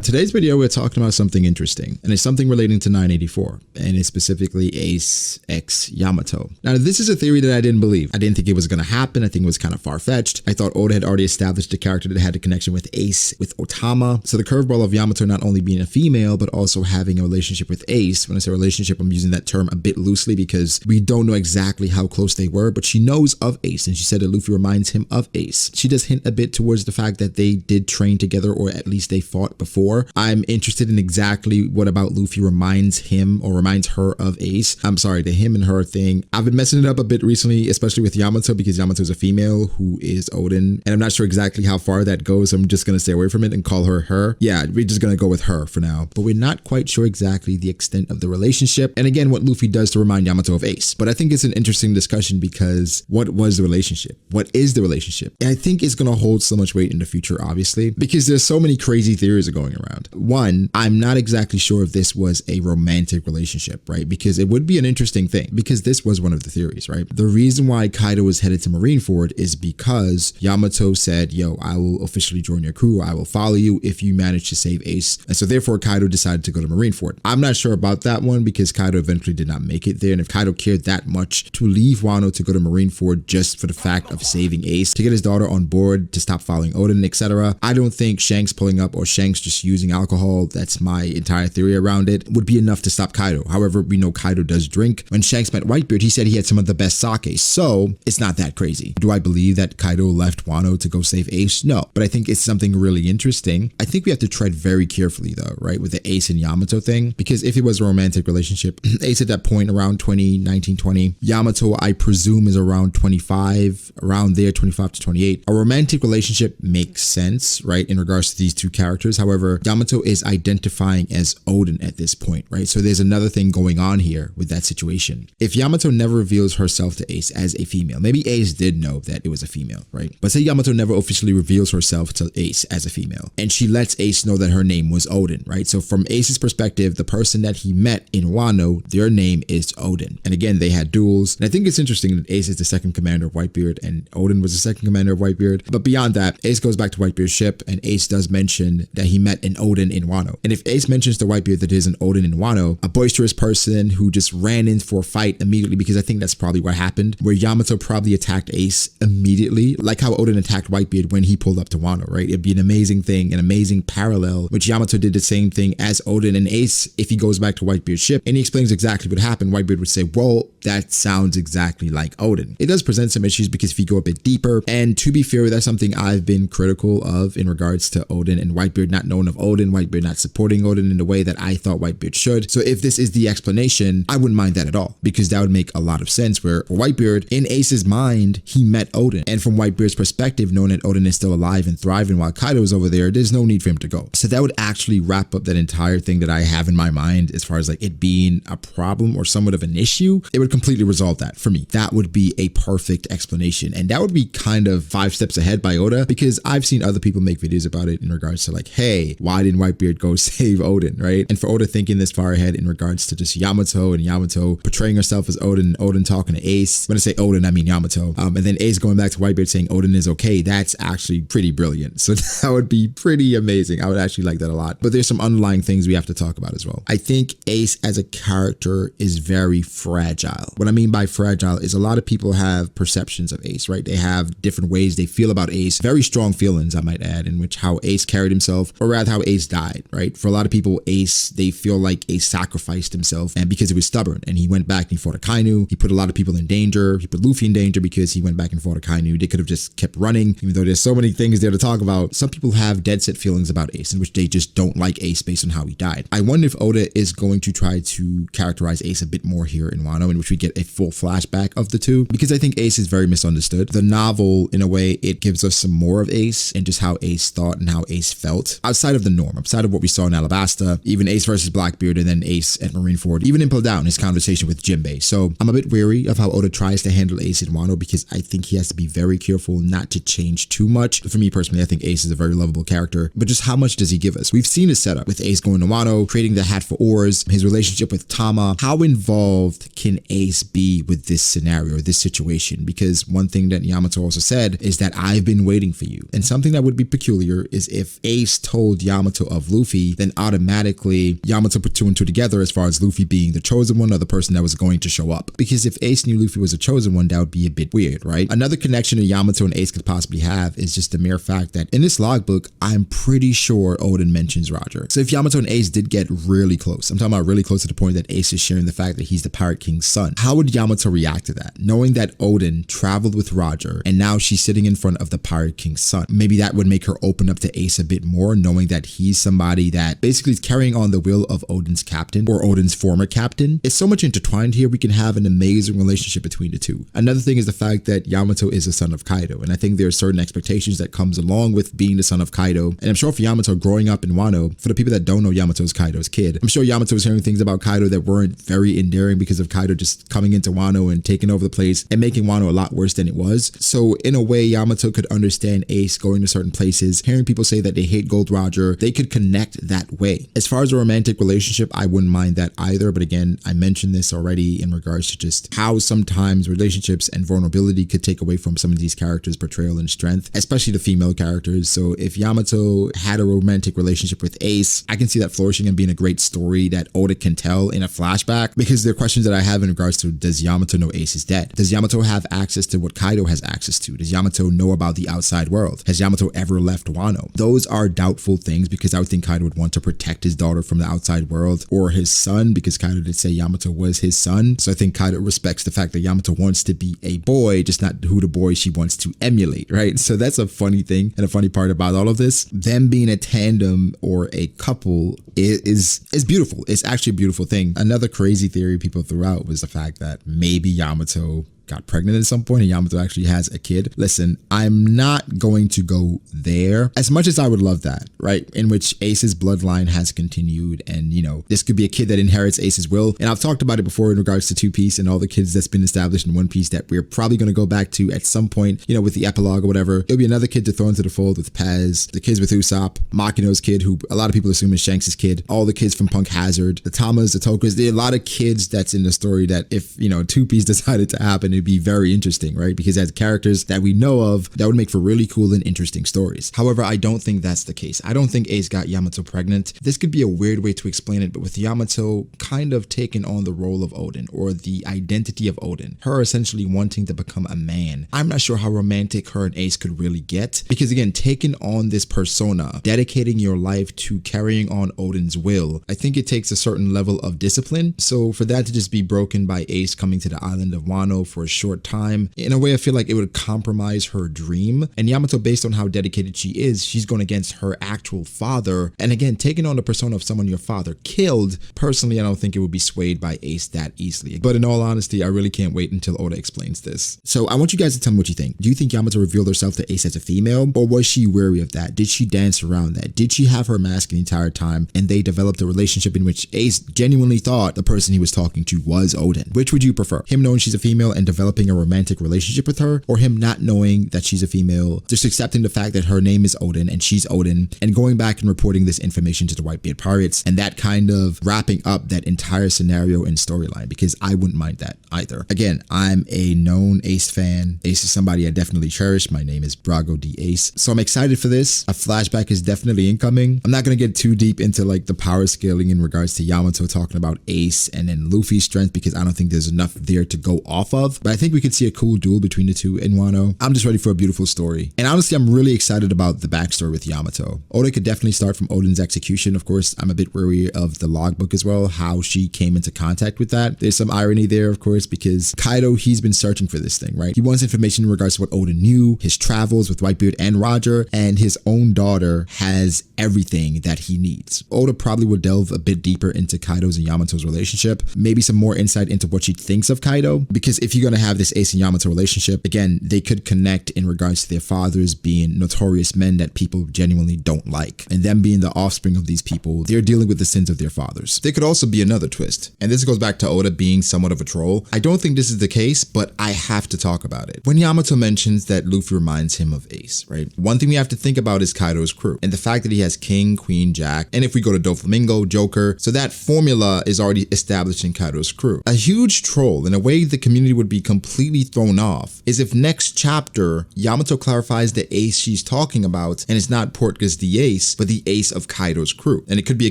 Today's video, we're talking about something interesting, and it's something relating to 984, and it's specifically Ace X Yamato. Now, this is a theory that I didn't believe. I didn't think it was going to happen. I think it was kind of far-fetched. I thought Oda had already established a character that had a connection with Ace, with Otama. So the curveball of Yamato not only being a female, but also having a relationship with Ace. When I say relationship, I'm using that term a bit loosely because we don't know exactly how close they were, but she knows of Ace, and she said that Luffy reminds him of Ace. She does hint a bit towards the fact that they did train together, or at least they fought before. I'm interested in exactly what about Luffy reminds him or reminds her of Ace. I'm sorry, the him and her thing. I've been messing it up a bit recently, especially with Yamato, because Yamato is a female who is Oden, and I'm not sure exactly how far that goes. So I'm just going to stay away from it and call her her. Yeah, we're just going to go with her for now, but we're not quite sure exactly the extent of the relationship. And again, what Luffy does to remind Yamato of Ace. But I think it's an interesting discussion because what was the relationship? What is the relationship? And I think it's going to hold so much weight in the future, obviously, because there's so many crazy theories going around. One, I'm not exactly sure if this was a romantic relationship, right? Because it would be an interesting thing, because this was one of the theories, right? The reason why Kaido was headed to Marineford is because Yamato said, yo, I will officially join your crew. I will follow you if you manage to save Ace. And so therefore Kaido decided to go to Marineford. I'm not sure about that one because Kaido eventually did not make it there. And if Kaido cared that much to leave Wano to go to Marineford just for the fact of saving Ace, to get his daughter on board, to stop following Oden, etc., I don't think Shanks pulling up or Shanks just using alcohol, that's my entire theory around it, would be enough to stop Kaido. However, we know Kaido does drink. When Shanks met Whitebeard, he said he had some of the best sake, so it's not that crazy. Do I believe that Kaido left Wano to go save Ace? No, but I think it's something really interesting. I think we have to tread very carefully though, right, with the Ace and Yamato thing, because if it was a romantic relationship, Ace at that point around 19, 20, Yamato I presume is around 25, around there, 25 to 28. A romantic relationship makes sense, right, in regards to these two characters. However, Yamato is identifying as Oden at this point, right? So there's another thing going on here with that situation. If Yamato never reveals herself to Ace as a female, maybe Ace did know that it was a female, right? But say Yamato never officially reveals herself to Ace as a female, and she lets Ace know that her name was Oden, right? So from Ace's perspective, the person that he met in Wano, their name is Oden. And again, they had duels. And I think it's interesting that Ace is the second commander of Whitebeard and Oden was the second commander of Whitebeard. But beyond that, Ace goes back to Whitebeard's ship, and Ace does mention that he met an Oden in Wano. And if Ace mentions to Whitebeard that there's an Oden in Wano, a boisterous person who just ran in for a fight immediately, because I think that's probably what happened, where Yamato probably attacked Ace immediately, like how Oden attacked Whitebeard when he pulled up to Wano, right? It'd be an amazing thing, an amazing parallel, which Yamato did the same thing as Oden. And Ace, if he goes back to Whitebeard's ship and he explains exactly what happened, Whitebeard would say, well, that sounds exactly like Oden. It does present some issues because if you go a bit deeper, and to be fair, that's something I've been critical of in regards to Oden and Whitebeard not knowing of Oden, Whitebeard not supporting Oden in the way that I thought Whitebeard should. So if this is the explanation, I wouldn't mind that at all, because that would make a lot of sense, where for Whitebeard, in Ace's mind, he met Oden. And from Whitebeard's perspective, knowing that Oden is still alive and thriving while Kaido is over there, there's no need for him to go. So that would actually wrap up that entire thing that I have in my mind as far as like it being a problem or somewhat of an issue. It would completely resolve that for me. That would be a perfect explanation. And that would be kind of 5 steps ahead by Oda, because I've seen other people make videos about it in regards to like, hey, why didn't Whitebeard go save Oden, right? And for Oda thinking this far ahead in regards to just Yamato and Yamato portraying herself as Oden, and Oden talking to Ace. When I say Oden, I mean Yamato. And then Ace going back to Whitebeard saying Oden is okay. That's actually pretty brilliant. So that would be pretty amazing. I would actually like that a lot. But there's some underlying things we have to talk about as well. I think Ace as a character is very fragile. What I mean by fragile is a lot of people have perceptions of Ace, right? They have different ways they feel about Ace. Very strong feelings, I might add, in which how Ace carried himself, or rather how Ace died, right? For a lot of people, Ace, they feel like Ace sacrificed himself, and because he was stubborn and he went back and he fought Akainu, he put a lot of people in danger. He put Luffy in danger because he went back and fought Akainu. They could have just kept running, even though there's so many things there to talk about. Some people have dead set feelings about Ace, in which they just don't like Ace based on how he died. I wonder if Oda is going to try to characterize Ace a bit more here in Wano, in which we get a full flashback of the two, because I think Ace is very misunderstood. The novel, in a way, it gives us some more of Ace and just how Ace thought and how Ace felt outside of the norm, outside of what we saw in Alabasta, even Ace versus Blackbeard, and then Ace at Marineford, even in Down, his conversation with Jinbei. So I'm a bit wary of how Oda tries to handle Ace in Wano, because I think he has to be very careful not to change too much. For me personally, I think Ace is a very lovable character, but just how much does he give us? We've seen his setup with Ace going to Wano, creating the hat for oars, his relationship with Tama. How involved can Ace be with this scenario, this situation? Because one thing that Yamato also said is that I've been waiting for you. And something that would be peculiar is if Ace told Yamato Yamato of Luffy, then automatically Yamato put two and two together as far as Luffy being the chosen one or the person that was going to show up. Because if Ace knew Luffy was a chosen one, that would be a bit weird, right? Another connection that Yamato and Ace could possibly have is just the mere fact that in this logbook, I'm pretty sure Oden mentions Roger. So if Yamato and Ace did get really close, I'm talking about really close to the point that Ace is sharing the fact that he's the Pirate King's son, how would Yamato react to that? Knowing that Oden traveled with Roger and now she's sitting in front of the Pirate King's son. Maybe that would make her open up to Ace a bit more, knowing that he's somebody that basically is carrying on the will of Oden's captain or Oden's former captain. It's so much intertwined here, we can have an amazing relationship between the two. Another thing is the fact that Yamato is a son of Kaido, and I think there are certain expectations that comes along with being the son of Kaido. And I'm sure for Yamato growing up in Wano, for the people that don't know, Yamato's Kaido's kid, I'm sure Yamato was hearing things about Kaido that weren't very endearing because of Kaido just coming into Wano and taking over the place and making Wano a lot worse than it was. So in a way, Yamato could understand Ace going to certain places, hearing people say that they hate Gold Roger, they could connect that way. As far as a romantic relationship, I wouldn't mind that either. But again, I mentioned this already in regards to just how sometimes relationships and vulnerability could take away from some of these characters' portrayal and strength, especially the female characters. So if Yamato had a romantic relationship with Ace, I can see that flourishing and being a great story that Oda can tell in a flashback, because there are questions that I have in regards to, does Yamato know Ace is dead? Does Yamato have access to what Kaido has access to? Does Yamato know about the outside world? Has Yamato ever left Wano? Those are doubtful things, because I would think Kaido would want to protect his daughter from the outside world, or his son, because Kaido did say Yamato was his son. So I think Kaido respects the fact that Yamato wants to be a boy, just not who the boy she wants to emulate, right? So that's a funny thing and a funny part about all of this. Them being a tandem or a couple is beautiful. It's actually a beautiful thing. Another crazy theory people threw out was the fact that maybe Yamato got pregnant at some point and Yamato actually has a kid. Listen, I'm not going to go there as much as I would love that, right? In which Ace's bloodline has continued, and you know, this could be a kid that inherits Ace's will. And I've talked about it before in regards to Two Piece and all the kids that's been established in One Piece that we're probably going to go back to at some point, you know, with the epilogue or whatever. It'll be another kid to throw into the fold with Paz, the kids with Usopp, Makino's kid, who a lot of people assume is Shanks' kid, all the kids from Punk Hazard, the Tamas, the Tokas. There are a lot of kids that's in the story that if, you know, Two Piece decided to happen, it'd be very interesting, right? Because as characters that we know of, that would make for really cool and interesting stories. However, I don't think that's the case. I don't think Ace got Yamato pregnant. This could be a weird way to explain it, but with Yamato kind of taking on the role of Oden, or the identity of Oden, her essentially wanting to become a man, I'm not sure how romantic her and Ace could really get, because again, taking on this persona, dedicating your life to carrying on Oden's will, I think it takes a certain level of discipline. So for that to just be broken by Ace coming to the island of Wano for a short time, in a way I feel like it would compromise her dream. And Yamato, based on how dedicated she is, she's going against her actual father, and again, taking on the persona of someone your father killed. Personally, I don't think it would be swayed by Ace that easily. But in all honesty, I really can't wait until Oda explains this. So I want you guys to tell me what you think. Do you think Yamato revealed herself to Ace as a female, or was she wary of that? Did she dance around that? Did she have her mask the entire time and they developed a relationship in which Ace genuinely thought the person he was talking to was Oden? Which would you prefer? Him knowing she's a female and developing a romantic relationship with her, or him not knowing that she's a female, just accepting the fact that her name is Oden and she's Oden, and going back and reporting this information to the Whitebeard Pirates, and that kind of wrapping up that entire scenario and storyline? Because I wouldn't mind that either. Again, I'm a known Ace fan. Ace is somebody I definitely cherish. My name is Brago D. Ace. So I'm excited for this. A flashback is definitely incoming. I'm not going to get too deep into like the power scaling in regards to Yamato talking about Ace and then Luffy's strength, because I don't think there's enough there to go off of. But I think we could see a cool duel between the two in Wano. I'm just ready for a beautiful story. And honestly, I'm really excited about the backstory with Yamato. Oda could definitely start from Oden's execution. Of course, I'm a bit wary of the logbook as well, how she came into contact with that. There's some irony there, of course, because Kaido, he's been searching for this thing, right? He wants information in regards to what Oden knew, his travels with Whitebeard and Roger, and his own daughter has everything that he needs. Oda probably would delve a bit deeper into Kaido's and Yamato's relationship, maybe some more insight into what she thinks of Kaido, because if you're going to have this Ace and Yamato relationship, again, they could connect in regards to their fathers being notorious men that people genuinely don't like, and them being the offspring of these people, they're dealing with the sins of their fathers. There could also be another twist, and this goes back to Oda being somewhat of a troll. I don't think this is the case, but I have to talk about it. When Yamato mentions that Luffy reminds him of Ace, right? One thing we have to think about is Kaido's crew and the fact that he has King, Queen, Jack, and if we go to Doflamingo, Joker, so that formula is already established in Kaido's crew. A huge troll, in a way the community would be completely thrown off, is if next chapter Yamato clarifies the Ace she's talking about and it's not Portgas the Ace, but the Ace of Kaido's crew, and it could be a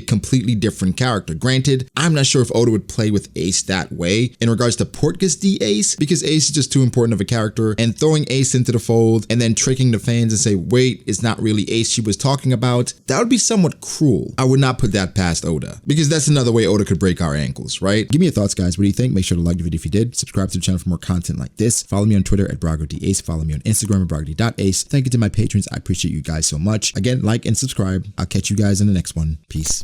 completely different character. Granted, I'm not sure if Oda would play with Ace that way in regards to Portgas the Ace, because Ace is just too important of a character, and throwing Ace into the fold and then tricking the fans and say, wait, it's not really Ace she was talking about, that would be somewhat cruel. I would not put that past Oda, because that's another way Oda could break our ankles, right? Give me your thoughts, guys. What do you think? Make sure to like the video if you did. Subscribe to the channel for more content like this. Follow me on Twitter at BragoDAce. Follow me on Instagram at BragoD.Ace. Thank you to my patrons. I appreciate you guys so much. Again, like and subscribe. I'll catch you guys in the next one. Peace.